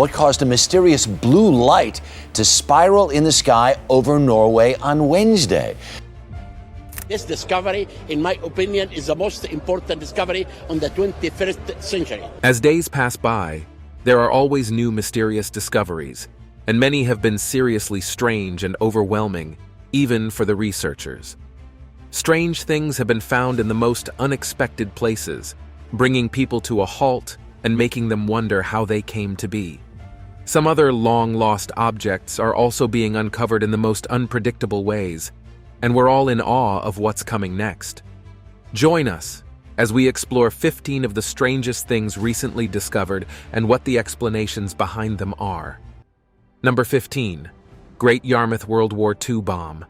what caused a mysterious blue light to spiral in the sky over Norway on Wednesday. This discovery, in my opinion, is the most important discovery on the 21st century. As days pass by, there are always new mysterious discoveries, and many have been seriously strange and overwhelming, even for the researchers. Strange things have been found in the most unexpected places, bringing people to a halt and making them wonder how they came to be. Some other long-lost objects are also being uncovered in the most unpredictable ways, and we're all in awe of what's coming next. Join us as we explore 15 of the strangest things recently discovered and what the explanations behind them are. Number 15. Great Yarmouth World War II Bomb.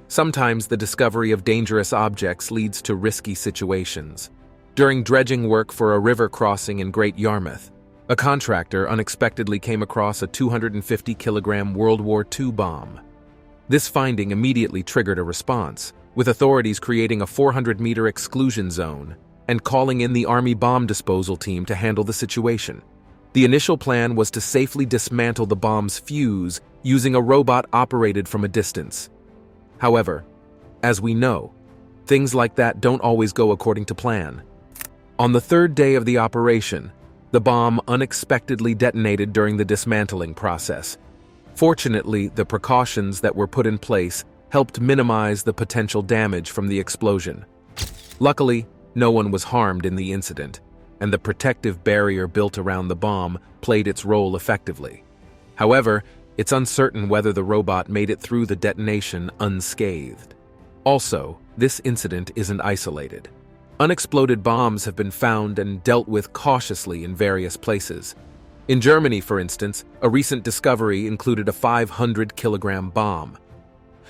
Sometimes the discovery of dangerous objects leads to risky situations. During dredging work for a river crossing in Great Yarmouth, a contractor unexpectedly came across a 250-kilogram World War II bomb. This finding immediately triggered a response, with authorities creating a 400-meter exclusion zone and calling in the Army bomb disposal team to handle the situation. The initial plan was to safely dismantle the bomb's fuse using a robot operated from a distance. However, as we know, things like that don't always go according to plan. On the third day of the operation, the bomb unexpectedly detonated during the dismantling process. Fortunately, the precautions that were put in place helped minimize the potential damage from the explosion. Luckily, no one was harmed in the incident, and the protective barrier built around the bomb played its role effectively. However, it's uncertain whether the robot made it through the detonation unscathed. Also, this incident isn't isolated. Unexploded bombs have been found and dealt with cautiously in various places. In Germany, for instance, a recent discovery included a 500-kilogram bomb.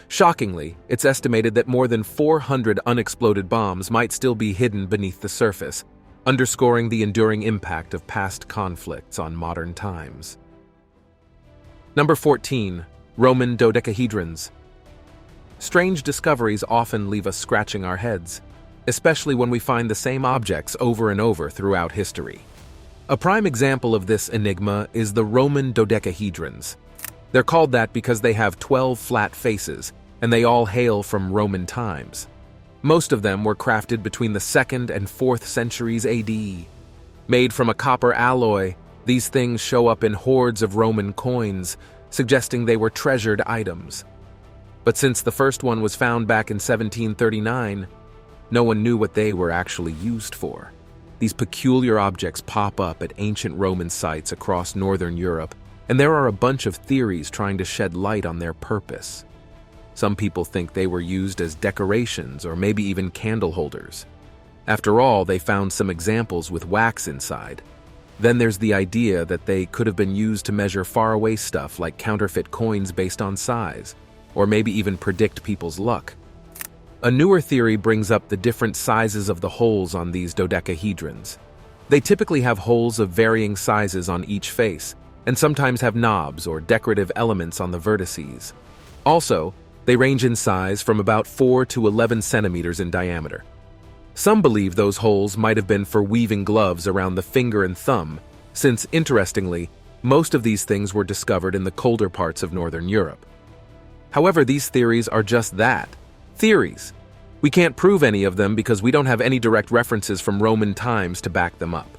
Shockingly, it's estimated that more than 400 unexploded bombs might still be hidden beneath the surface, underscoring the enduring impact of past conflicts on modern times. Number 14. Roman dodecahedrons. Strange discoveries often leave us scratching our heads, especially when we find the same objects over and over throughout history. A prime example of this enigma is the Roman dodecahedrons. They're called that because they have 12 flat faces, and they all hail from Roman times. Most of them were crafted between the 2nd and 4th centuries AD. Made from a copper alloy, these things show up in hordes of Roman coins, suggesting they were treasured items. But since the first one was found back in 1739, no one knew what they were actually used for. These peculiar objects pop up at ancient Roman sites across northern Europe, and there are a bunch of theories trying to shed light on their purpose. Some people think they were used as decorations or maybe even candle holders. After all, they found some examples with wax inside. Then there's the idea that they could have been used to measure faraway stuff like counterfeit coins based on size, or maybe even predict people's luck. A newer theory brings up the different sizes of the holes on these dodecahedrons. They typically have holes of varying sizes on each face, and sometimes have knobs or decorative elements on the vertices. Also, they range in size from about 4 to 11 centimeters in diameter. Some believe those holes might have been for weaving gloves around the finger and thumb, since, interestingly, most of these things were discovered in the colder parts of northern Europe. However, these theories are just that, theories. We can't prove any of them because we don't have any direct references from Roman times to back them up.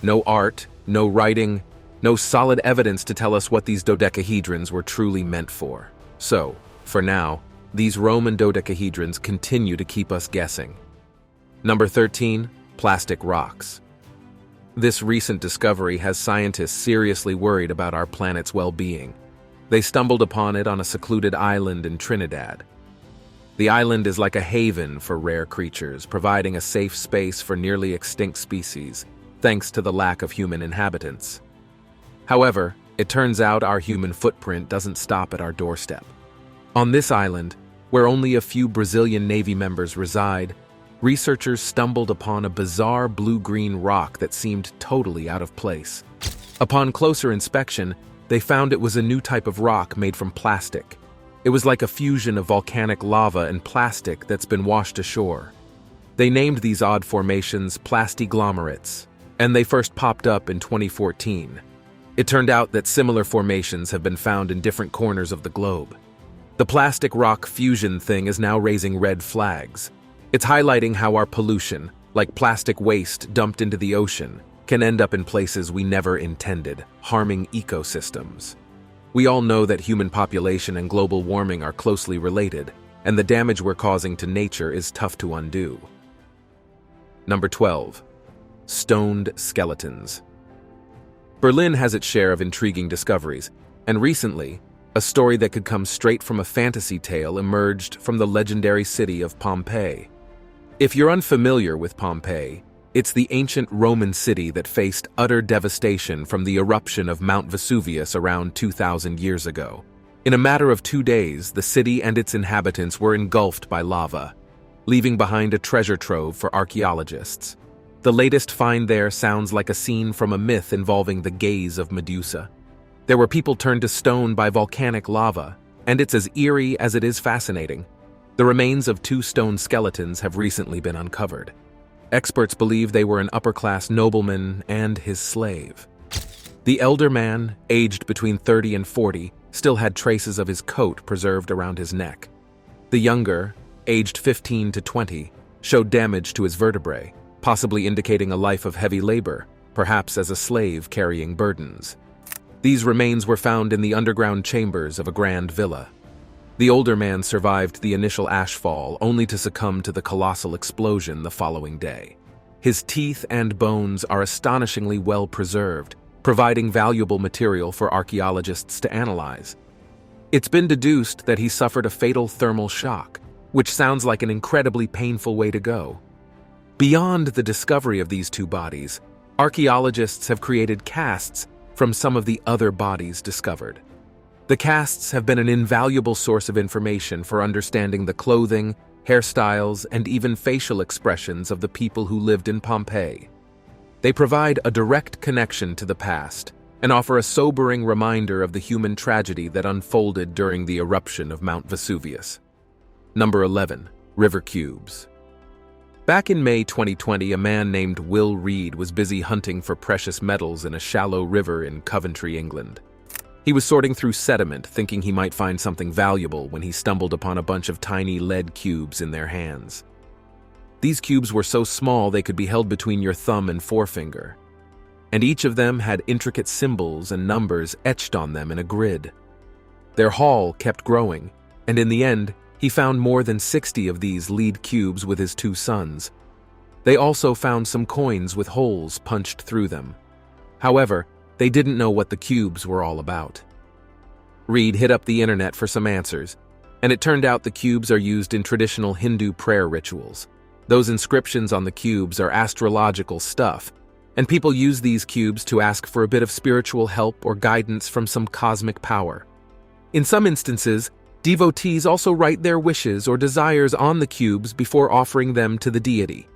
No art, no writing, no solid evidence to tell us what these dodecahedrons were truly meant for. So, for now, these Roman dodecahedrons continue to keep us guessing. Number 13. Plastic rocks. This recent discovery has scientists seriously worried about our planet's well-being. They stumbled upon it on a secluded island in Trinidad. The island is like a haven for rare creatures, providing a safe space for nearly extinct species, thanks to the lack of human inhabitants. However, it turns out our human footprint doesn't stop at our doorstep. On this island, where only a few Brazilian Navy members reside, researchers stumbled upon a bizarre blue-green rock that seemed totally out of place. Upon closer inspection, they found it was a new type of rock made from plastic. It was like a fusion of volcanic lava and plastic that's been washed ashore. They named these odd formations plastiglomerates, and they first popped up in 2014. It turned out that similar formations have been found in different corners of the globe. The plastic rock fusion thing is now raising red flags. It's highlighting how our pollution, like plastic waste dumped into the ocean, can end up in places we never intended, harming ecosystems. We all know that human population and global warming are closely related, and the damage we're causing to nature is tough to undo. Number 12. Stoned skeletons. Berlin has its share of intriguing discoveries, and recently, a story that could come straight from a fantasy tale emerged from the legendary city of Pompeii. If you're unfamiliar with Pompeii, it's the ancient Roman city that faced utter devastation from the eruption of Mount Vesuvius around 2,000 years ago. In a matter of 2 days, the city and its inhabitants were engulfed by lava, leaving behind a treasure trove for archaeologists. The latest find there sounds like a scene from a myth involving the gaze of Medusa. There were people turned to stone by volcanic lava, and it's as eerie as it is fascinating. The remains of 2 stone skeletons have recently been uncovered. Experts believe they were an upper-class nobleman and his slave. The elder man, aged between 30 and 40, still had traces of his coat preserved around his neck. The younger, aged 15 to 20, showed damage to his vertebrae, possibly indicating a life of heavy labor, perhaps as a slave carrying burdens. These remains were found in the underground chambers of a grand villa. The older man survived the initial ashfall only to succumb to the colossal explosion the following day. His teeth and bones are astonishingly well preserved, providing valuable material for archaeologists to analyze. It's been deduced that he suffered a fatal thermal shock, which sounds like an incredibly painful way to go. Beyond the discovery of these 2 bodies, archaeologists have created casts from some of the other bodies discovered. The casts have been an invaluable source of information for understanding the clothing, hairstyles, and even facial expressions of the people who lived in Pompeii. They provide a direct connection to the past and offer a sobering reminder of the human tragedy that unfolded during the eruption of Mount Vesuvius. Number 11. River cubes. Back in May 2020, a man named Will Reed was busy hunting for precious metals in a shallow river in Coventry, England. He was sorting through sediment, thinking he might find something valuable when he stumbled upon a bunch of tiny lead cubes in their hands. These cubes were so small they could be held between your thumb and forefinger, and each of them had intricate symbols and numbers etched on them in a grid. Their haul kept growing, and in the end, he found more than 60 of these lead cubes with his 2 sons. They also found some coins with holes punched through them. However, they didn't know what the cubes were all about. Reed hit up the internet for some answers, and it turned out the cubes are used in traditional Hindu prayer rituals. Those inscriptions on the cubes are astrological stuff, and people use these cubes to ask for a bit of spiritual help or guidance from some cosmic power. In some instances, devotees also write their wishes or desires on the cubes before offering them to the deity.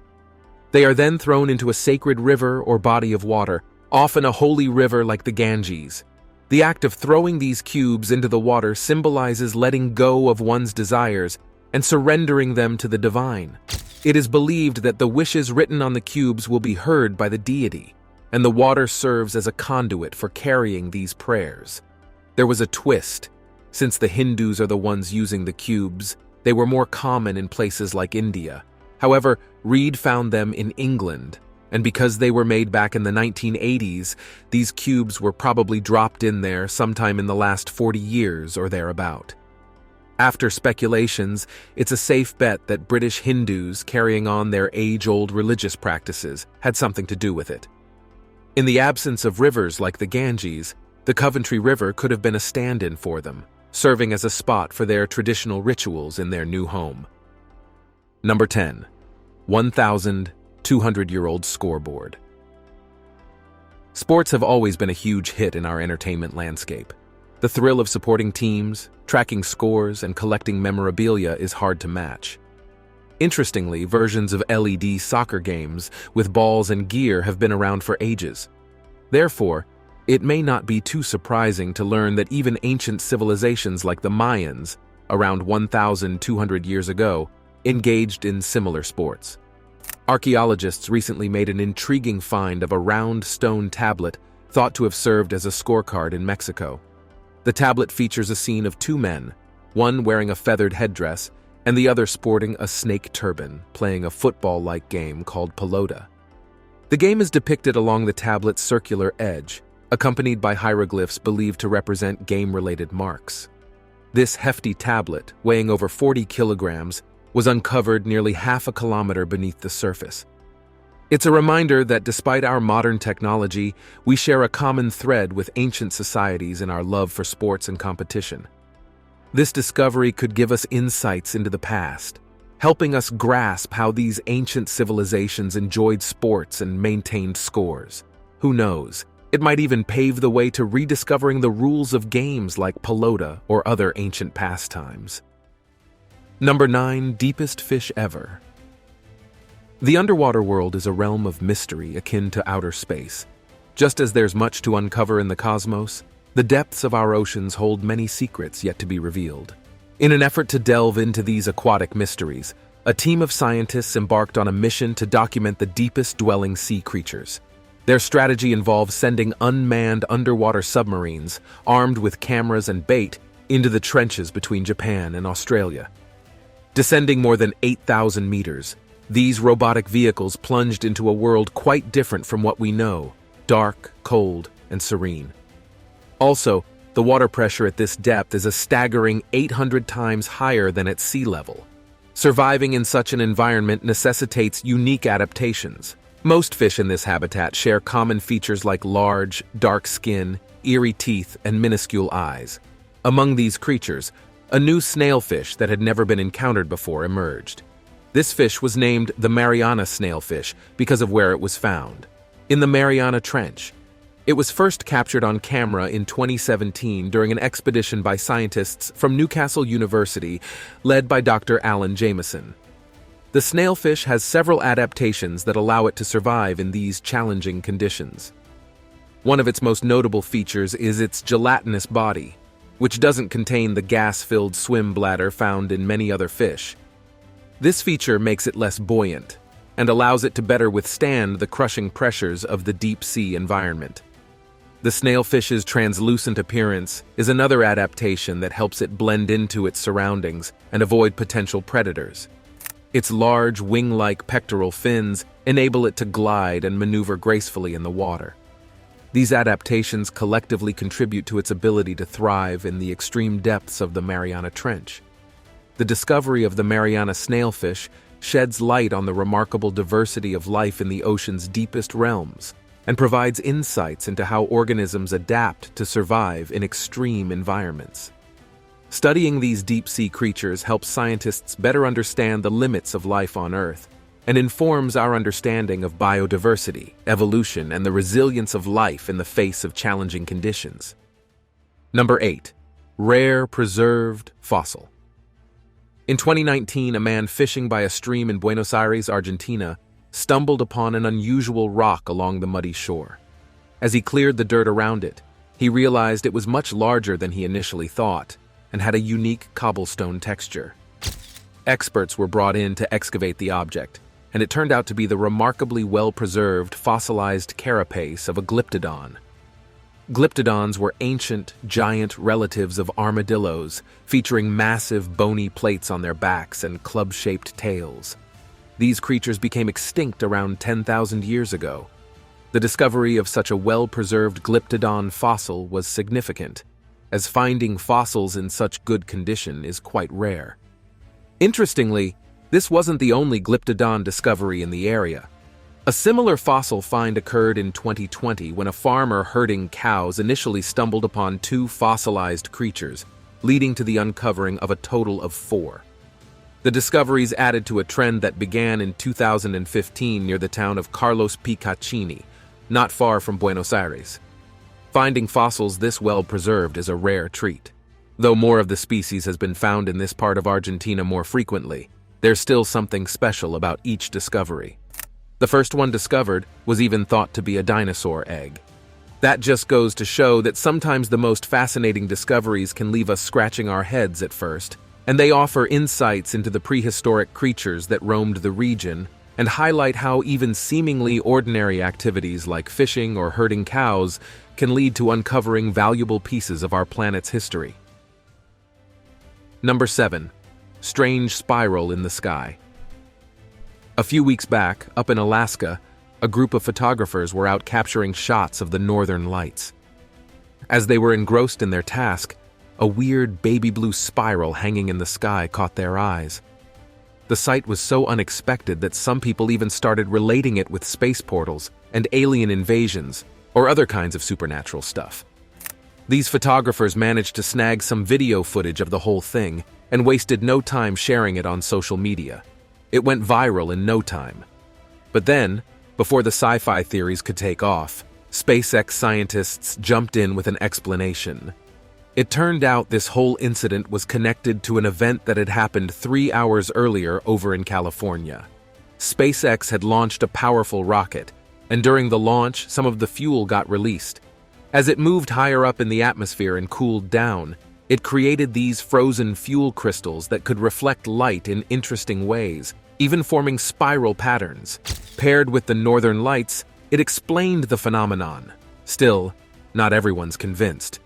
They are then thrown into a sacred river or body of water, often a holy river like the Ganges. The act of throwing these cubes into the water symbolizes letting go of one's desires and surrendering them to the divine. It is believed that the wishes written on the cubes will be heard by the deity, and the water serves as a conduit for carrying these prayers. There was a twist. Since the Hindus are the ones using the cubes, they were more common in places like India. However, Reed found them in England, and because they were made back in the 1980s, these cubes were probably dropped in there sometime in the last 40 years or thereabout. After speculations, it's a safe bet that British Hindus carrying on their age-old religious practices had something to do with it. In the absence of rivers like the Ganges, the Coventry River could have been a stand-in for them, serving as a spot for their traditional rituals in their new home. Number 10. 1,200-year-old scoreboard. Sports have always been a huge hit in our entertainment landscape. The thrill of supporting teams, tracking scores, and collecting memorabilia is hard to match. Interestingly, versions of LED soccer games with balls and gear have been around for ages. Therefore, it may not be too surprising to learn that even ancient civilizations like the Mayans, around 1,200 years ago, engaged in similar sports. Archaeologists recently made an intriguing find of a round stone tablet thought to have served as a scorecard in Mexico. The tablet features a scene of two men, one wearing a feathered headdress and the other sporting a snake turban, playing a football-like game called pelota. The game is depicted along the tablet's circular edge, accompanied by hieroglyphs believed to represent game-related marks. This hefty tablet, weighing over 40 kilograms, was uncovered nearly half a kilometer beneath the surface. It's a reminder that despite our modern technology, we share a common thread with ancient societies in our love for sports and competition. This discovery could give us insights into the past, helping us grasp how these ancient civilizations enjoyed sports and maintained scores. Who knows? It might even pave the way to rediscovering the rules of games like pelota or other ancient pastimes. Number 9. Deepest fish ever. The underwater world is a realm of mystery akin to outer space. Just as there's much to uncover in the cosmos, the depths of our oceans hold many secrets yet to be revealed. In an effort to delve into these aquatic mysteries, a team of scientists embarked on a mission to document the deepest dwelling sea creatures. Their strategy involves sending unmanned underwater submarines, armed with cameras and bait, into the trenches between Japan and Australia. Descending more than 8,000 meters, these robotic vehicles plunged into a world quite different from what we know, dark, cold, and serene. Also, the water pressure at this depth is a staggering 800 times higher than at sea level. Surviving in such an environment necessitates unique adaptations. Most fish in this habitat share common features like large, dark skin, eerie teeth, and minuscule eyes. Among these creatures, a new snailfish that had never been encountered before emerged. This fish was named the Mariana snailfish because of where it was found, in the Mariana Trench. It was first captured on camera in 2017 during an expedition by scientists from Newcastle University, led by Dr. Alan Jameson. The snailfish has several adaptations that allow it to survive in these challenging conditions. One of its most notable features is its gelatinous body, which doesn't contain the gas-filled swim bladder found in many other fish. This feature makes it less buoyant and allows it to better withstand the crushing pressures of the deep-sea environment. The snailfish's translucent appearance is another adaptation that helps it blend into its surroundings and avoid potential predators. Its large, wing-like pectoral fins enable it to glide and maneuver gracefully in the water. These adaptations collectively contribute to its ability to thrive in the extreme depths of the Mariana Trench. The discovery of the Mariana snailfish sheds light on the remarkable diversity of life in the ocean's deepest realms and provides insights into how organisms adapt to survive in extreme environments. Studying these deep-sea creatures helps scientists better understand the limits of life on Earth and informs our understanding of biodiversity, evolution, and the resilience of life in the face of challenging conditions. Number 8. Rare preserved fossil. In 2019, a man fishing by a stream in Buenos Aires, Argentina, stumbled upon an unusual rock along the muddy shore. As he cleared the dirt around it, he realized it was much larger than he initially thought and had a unique cobblestone texture. Experts were brought in to excavate the object, and it turned out to be the remarkably well-preserved fossilized carapace of a Glyptodon. Glyptodons were ancient, giant relatives of armadillos, featuring massive bony plates on their backs and club-shaped tails. These creatures became extinct around 10,000 years ago. The discovery of such a well-preserved Glyptodon fossil was significant, as finding fossils in such good condition is quite rare. Interestingly, this wasn't the only Glyptodon discovery in the area. A similar fossil find occurred in 2020 when a farmer herding cows initially stumbled upon 2 fossilized creatures, leading to the uncovering of a total of 4. The discoveries added to a trend that began in 2015 near the town of Carlos Picaccini, not far from Buenos Aires. Finding fossils this well preserved is a rare treat. Though more of the species has been found in this part of Argentina more frequently, there's still something special about each discovery. The first one discovered was even thought to be a dinosaur egg. That just goes to show that sometimes the most fascinating discoveries can leave us scratching our heads at first, and they offer insights into the prehistoric creatures that roamed the region and highlight how even seemingly ordinary activities like fishing or herding cows can lead to uncovering valuable pieces of our planet's history. Number 7. Strange spiral in the sky. A few weeks back, up in Alaska, a group of photographers were out capturing shots of the northern lights. As they were engrossed in their task, a weird baby blue spiral hanging in the sky caught their eyes. The sight was so unexpected that some people even started relating it with space portals and alien invasions, or other kinds of supernatural stuff. These photographers managed to snag some video footage of the whole thing and wasted no time sharing it on social media. It went viral in no time. But then, before the sci-fi theories could take off, SpaceX scientists jumped in with an explanation. It turned out this whole incident was connected to an event that had happened 3 hours earlier over in California. SpaceX had launched a powerful rocket, and during the launch, some of the fuel got released. As it moved higher up in the atmosphere and cooled down, it created these frozen fuel crystals that could reflect light in interesting ways, even forming spiral patterns. Paired with the northern lights, it explained the phenomenon. Still, not everyone's convinced.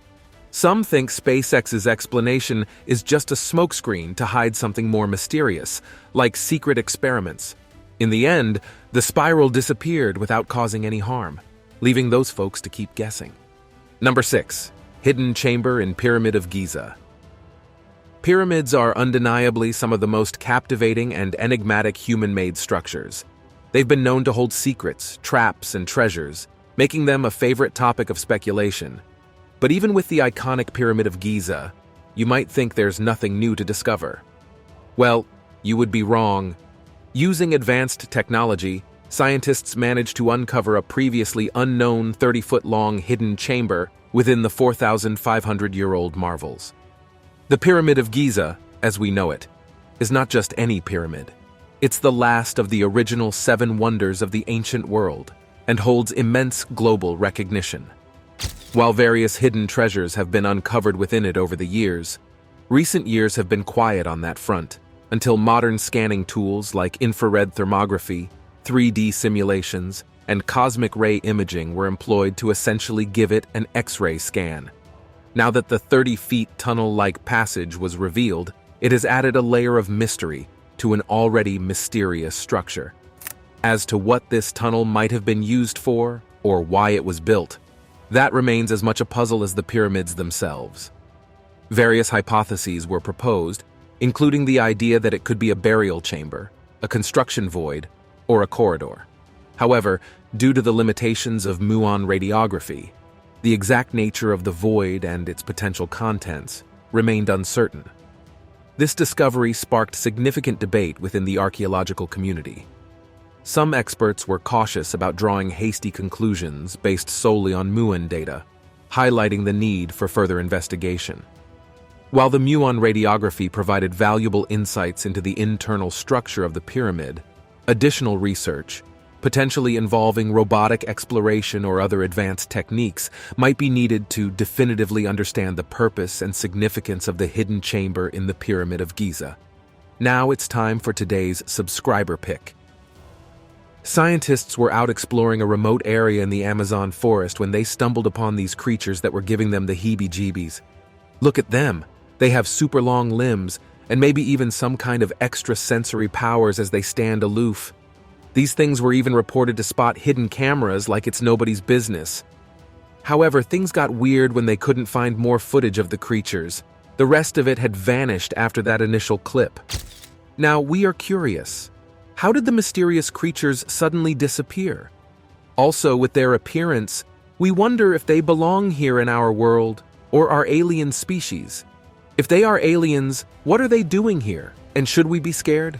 Some think SpaceX's explanation is just a smokescreen to hide something more mysterious, like secret experiments. In the end, the spiral disappeared without causing any harm, leaving those folks to keep guessing. Number 6. Hidden chamber in Pyramid of Giza. Pyramids are undeniably some of the most captivating and enigmatic human-made structures. They've been known to hold secrets, traps, and treasures, making them a favorite topic of speculation. But even with the iconic Pyramid of Giza, you might think there's nothing new to discover. Well, you would be wrong. Using advanced technology, scientists managed to uncover a previously unknown 30-foot-long hidden chamber within the 4,500-year-old marvels. The Pyramid of Giza, as we know it, is not just any pyramid. It's the last of the original 7 wonders of the ancient world and holds immense global recognition. While various hidden treasures have been uncovered within it over the years, recent years have been quiet on that front until modern scanning tools like infrared thermography, 3D simulations, and cosmic ray imaging were employed to essentially give it an X-ray scan. Now that the 30-feet tunnel-like passage was revealed, it has added a layer of mystery to an already mysterious structure. As to what this tunnel might have been used for, or why it was built, that remains as much a puzzle as the pyramids themselves. Various hypotheses were proposed, including the idea that it could be a burial chamber, a construction void, or a corridor. However, due to the limitations of muon radiography, the exact nature of the void and its potential contents remained uncertain. This discovery sparked significant debate within the archaeological community. Some experts were cautious about drawing hasty conclusions based solely on muon data, highlighting the need for further investigation. While the muon radiography provided valuable insights into the internal structure of the pyramid, additional research, potentially involving robotic exploration or other advanced techniques, might be needed to definitively understand the purpose and significance of the hidden chamber in the Pyramid of Giza. Now it's time for today's subscriber pick. Scientists were out exploring a remote area in the Amazon forest when they stumbled upon these creatures that were giving them the heebie-jeebies. Look at them. They have super long limbs and maybe even some kind of extrasensory powers as they stand aloof. These things were even reported to spot hidden cameras like it's nobody's business. However, things got weird when they couldn't find more footage of the creatures. The rest of it had vanished after that initial clip. Now, we are curious. How did the mysterious creatures suddenly disappear? Also, with their appearance, we wonder if they belong here in our world or are alien species. If they are aliens, what are they doing here? And should we be scared?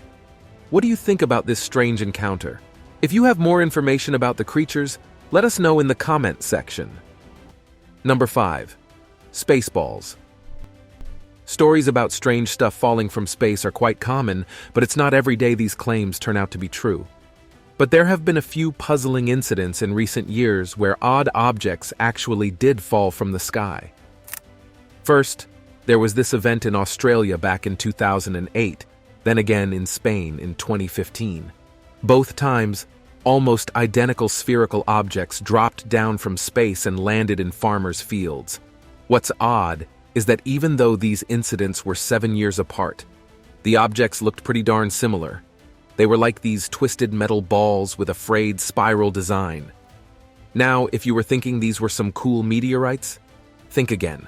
What do you think about this strange encounter? If you have more information about the creatures, let us know in the comment section. Number 5. Spaceballs. Stories about strange stuff falling from space are quite common, but it's not every day these claims turn out to be true. But there have been a few puzzling incidents in recent years where odd objects actually did fall from the sky. First, there was this event in Australia back in 2008, then again in Spain in 2015. Both times, almost identical spherical objects dropped down from space and landed in farmers' fields. What's odd is that even though these incidents were 7 years apart, the objects looked pretty darn similar. They were like these twisted metal balls with a frayed spiral design. Now, if you were thinking these were some cool meteorites, think again.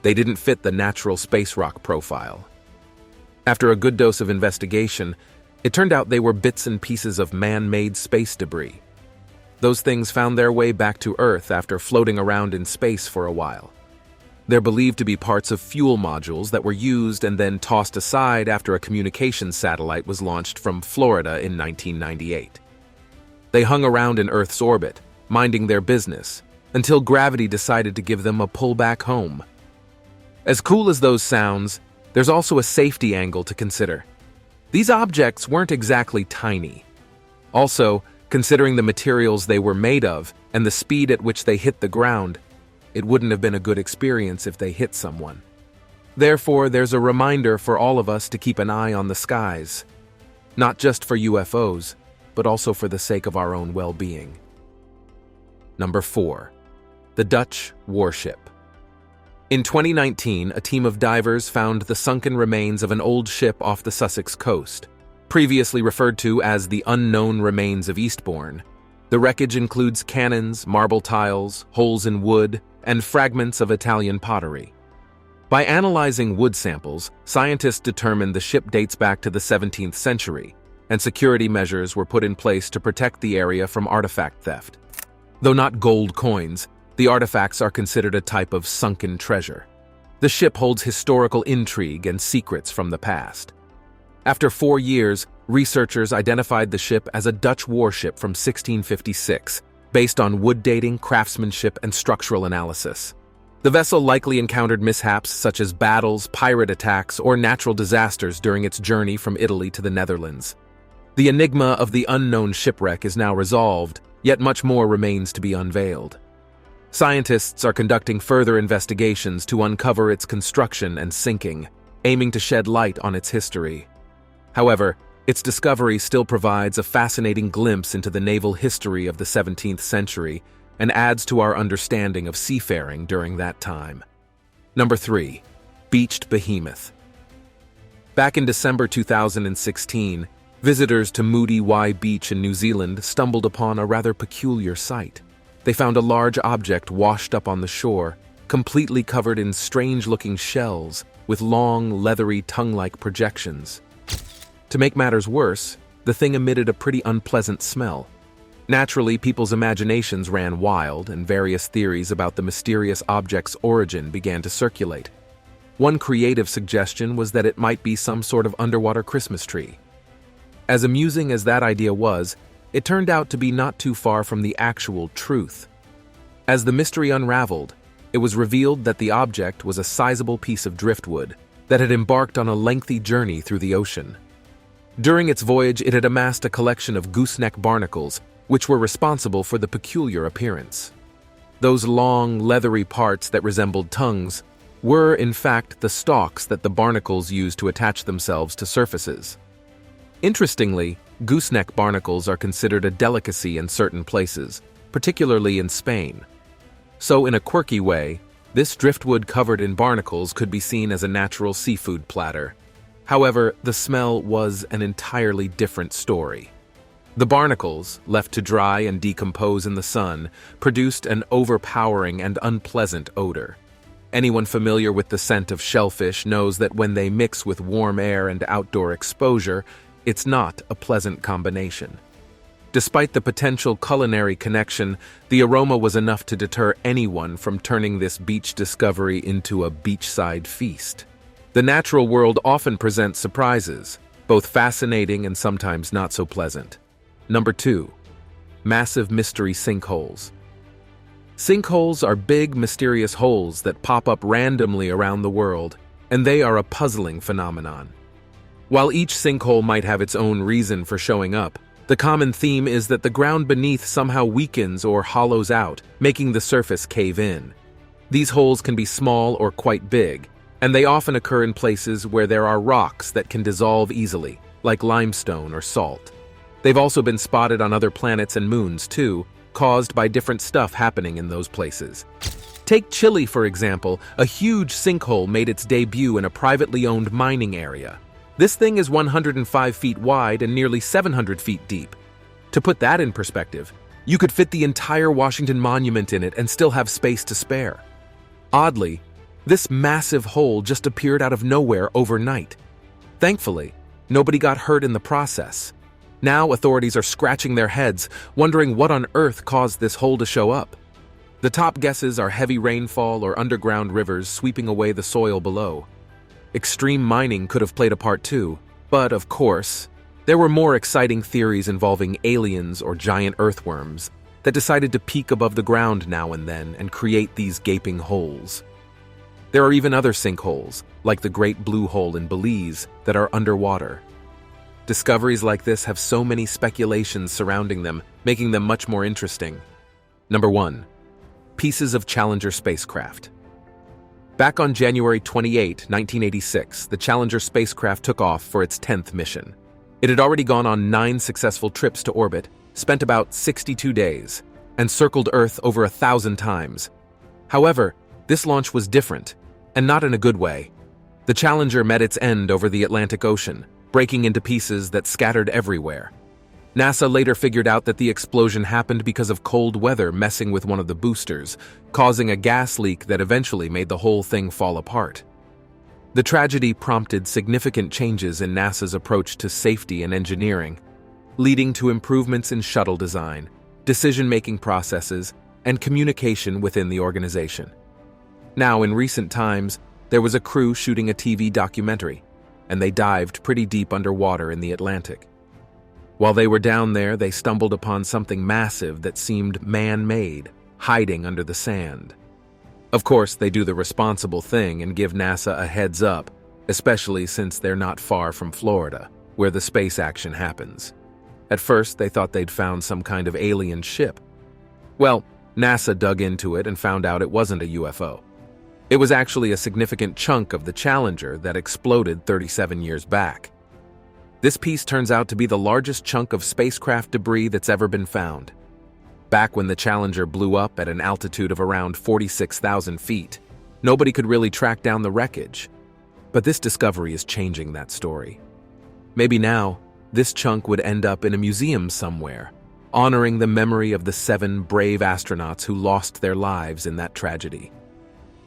They didn't fit the natural space rock profile. After a good dose of investigation, it turned out they were bits and pieces of man-made space debris. Those things found their way back to Earth after floating around in space for a while. They're believed to be parts of fuel modules that were used and then tossed aside after a communications satellite was launched from Florida in 1998. They hung around in Earth's orbit, minding their business, until gravity decided to give them a pull back home. As cool as those sounds, there's also a safety angle to consider. These objects weren't exactly tiny. Also, considering the materials they were made of and the speed at which they hit the ground, it wouldn't have been a good experience if they hit someone. Therefore, there's a reminder for all of us to keep an eye on the skies, not just for UFOs, but also for the sake of our own well-being. Number 4. The Dutch warship. In 2019, a team of divers found the sunken remains of an old ship off the Sussex coast, previously referred to as the unknown remains of Eastbourne. The wreckage includes cannons, marble tiles, holes in wood, and fragments of Italian pottery. By analyzing wood samples, scientists determined the ship dates back to the 17th century, and security measures were put in place to protect the area from artifact theft. Though not gold coins, the artifacts are considered a type of sunken treasure. The ship holds historical intrigue and secrets from the past. After 4 years, researchers identified the ship as a Dutch warship from 1656, based on wood dating, craftsmanship, and structural analysis. The vessel likely encountered mishaps such as battles, pirate attacks, or natural disasters during its journey from Italy to the Netherlands. The enigma of the unknown shipwreck is now resolved, yet much more remains to be unveiled. Scientists are conducting further investigations to uncover its construction and sinking, aiming to shed light on its history. However, its discovery still provides a fascinating glimpse into the naval history of the 17th century and adds to our understanding of seafaring during that time. Number 3. Beached behemoth. Back in December 2016, visitors to Moody Y Beach in New Zealand stumbled upon a rather peculiar sight. They found a large object washed up on the shore, completely covered in strange-looking shells with long, leathery, tongue-like projections. To make matters worse, the thing emitted a pretty unpleasant smell. Naturally, people's imaginations ran wild, and various theories about the mysterious object's origin began to circulate. One creative suggestion was that it might be some sort of underwater Christmas tree. As amusing as that idea was, it turned out to be not too far from the actual truth. As the mystery unraveled, it was revealed that the object was a sizable piece of driftwood that had embarked on a lengthy journey through the ocean. During its voyage, it had amassed a collection of gooseneck barnacles, which were responsible for the peculiar appearance. Those long, leathery parts that resembled tongues were, in fact, the stalks that the barnacles used to attach themselves to surfaces. Interestingly, gooseneck barnacles are considered a delicacy in certain places, particularly in Spain. So, in a quirky way, this driftwood covered in barnacles could be seen as a natural seafood platter. However, the smell was an entirely different story. The barnacles, left to dry and decompose in the sun, produced an overpowering and unpleasant odor. Anyone familiar with the scent of shellfish knows that when they mix with warm air and outdoor exposure, it's not a pleasant combination. Despite the potential culinary connection, the aroma was enough to deter anyone from turning this beach discovery into a beachside feast. The natural world often presents surprises, both fascinating and sometimes not so pleasant. Number 2. Massive mystery sinkholes. Sinkholes are big, mysterious holes that pop up randomly around the world, and they are a puzzling phenomenon. While each sinkhole might have its own reason for showing up, the common theme is that the ground beneath somehow weakens or hollows out, making the surface cave in. These holes can be small or quite big, and they often occur in places where there are rocks that can dissolve easily, like limestone or salt. They've also been spotted on other planets and moons too, caused by different stuff happening in those places. Take Chile, for example. A huge sinkhole made its debut in a privately owned mining area. This thing is 105 feet wide and nearly 700 feet deep. To put that in perspective, you could fit the entire Washington Monument in it and still have space to spare. Oddly, this massive hole just appeared out of nowhere overnight. Thankfully, nobody got hurt in the process. Now authorities are scratching their heads, wondering what on earth caused this hole to show up. The top guesses are heavy rainfall or underground rivers sweeping away the soil below. Extreme mining could have played a part too, but of course, there were more exciting theories involving aliens or giant earthworms that decided to peek above the ground now and then and create these gaping holes. There are even other sinkholes, like the Great Blue Hole in Belize, that are underwater. Discoveries like this have so many speculations surrounding them, making them much more interesting. Number 1. Pieces of Challenger spacecraft. Back on January 28, 1986, the Challenger spacecraft took off for its 10th mission. It had already gone on 9 successful trips to orbit, spent about 62 days, and circled Earth over 1,000 times. However, this launch was different, and not in a good way. The Challenger met its end over the Atlantic Ocean, breaking into pieces that scattered everywhere. NASA later figured out that the explosion happened because of cold weather messing with one of the boosters, causing a gas leak that eventually made the whole thing fall apart. The tragedy prompted significant changes in NASA's approach to safety and engineering, leading to improvements in shuttle design, decision-making processes, and communication within the organization. Now, in recent times, there was a crew shooting a TV documentary, and they dived pretty deep underwater in the Atlantic. While they were down there, they stumbled upon something massive that seemed man-made, hiding under the sand. Of course, they do the responsible thing and give NASA a heads up, especially since they're not far from Florida, where the space action happens. At first, they thought they'd found some kind of alien ship. Well, NASA dug into it and found out it wasn't a UFO. It was actually a significant chunk of the Challenger that exploded 37 years back. This piece turns out to be the largest chunk of spacecraft debris that's ever been found. Back when the Challenger blew up at an altitude of around 46,000 feet, nobody could really track down the wreckage. But this discovery is changing that story. Maybe now, this chunk would end up in a museum somewhere, honoring the memory of the 7 brave astronauts who lost their lives in that tragedy.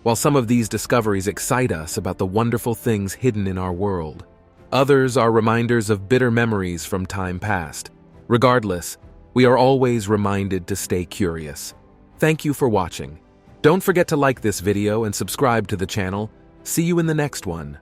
While some of these discoveries excite us about the wonderful things hidden in our world, others are reminders of bitter memories from time past. Regardless, we are always reminded to stay curious. Thank you for watching. Don't forget to like this video and subscribe to the channel. See you in the next one.